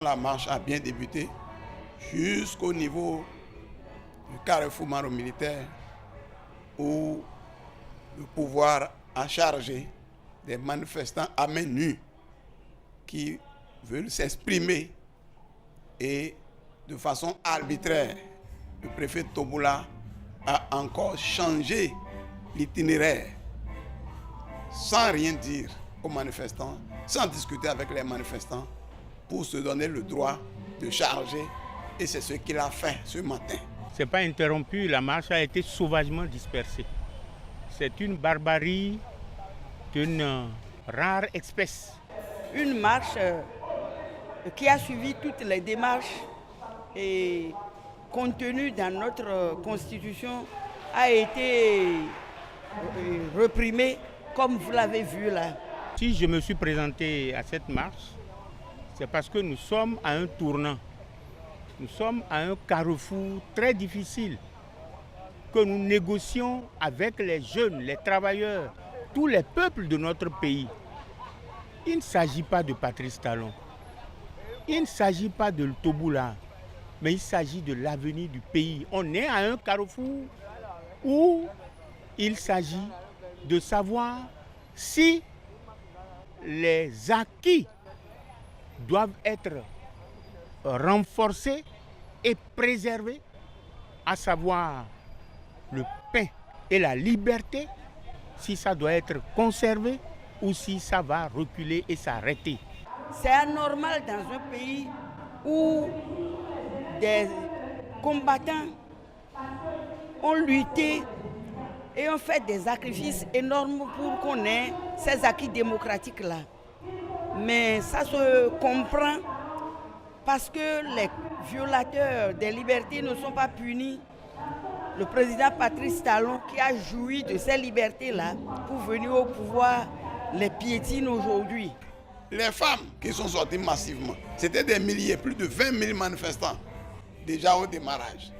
La marche a bien débuté jusqu'au niveau du carrefour militaire où le pouvoir a chargé des manifestants à main nue qui veulent s'exprimer et de façon arbitraire, le préfet Toboula a encore changé l'itinéraire sans rien dire aux manifestants, sans discuter avec les manifestants pour se donner le droit de charger et c'est ce qu'il a fait ce matin. Ce n'est pas interrompu, la marche a été sauvagement dispersée. C'est une barbarie d'une rare espèce. Une marche qui a suivi toutes les démarches et contenues dans notre constitution a été reprimée comme vous l'avez vu là. Si je me suis présenté à cette marche, c'est parce que nous sommes à un tournant. Nous sommes à un carrefour très difficile que nous négocions avec les jeunes, les travailleurs, tous les peuples de notre pays. Il ne s'agit pas de Patrice Talon, il ne s'agit pas de Toboula, mais il s'agit de l'avenir du pays. On est à un carrefour où il s'agit de savoir si les acquis doivent être renforcés et préservés, à savoir le pain et la liberté, si ça doit être conservé ou si ça va reculer et s'arrêter. C'est anormal dans un pays où des combattants ont lutté et ont fait des sacrifices énormes pour qu'on ait ces acquis démocratiques-là. Mais ça se comprend parce que les violateurs des libertés ne sont pas punis. Le président Patrice Talon, qui a joui de ces libertés-là pour venir au pouvoir, les piétine aujourd'hui. Les femmes qui sont sorties massivement, c'était des milliers, plus de 20 000 manifestants déjà au démarrage.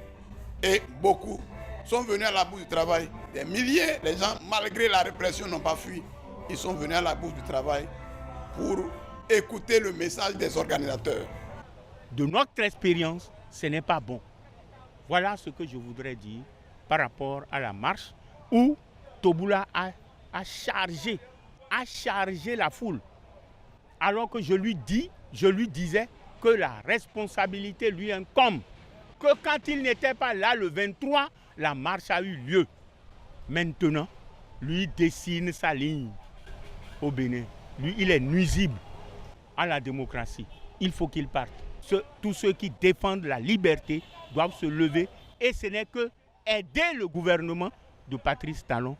Et beaucoup sont venus à la bourse du travail. Des milliers, les gens, malgré la répression, n'ont pas fui. Ils sont venus à la bourse du travail pour écouter le message des organisateurs. De notre expérience, ce n'est pas bon. Voilà ce que je voudrais dire par rapport à la marche où Toboula a chargé la foule. Alors que je lui disais que la responsabilité lui incombe. Que quand il n'était pas là le 23, la marche a eu lieu. Maintenant, lui dessine sa ligne au Bénin. Lui, il est nuisible à la démocratie. Il faut qu'il parte. Tous ceux qui défendent la liberté doivent se lever et ce n'est que aider le gouvernement de Patrice Talon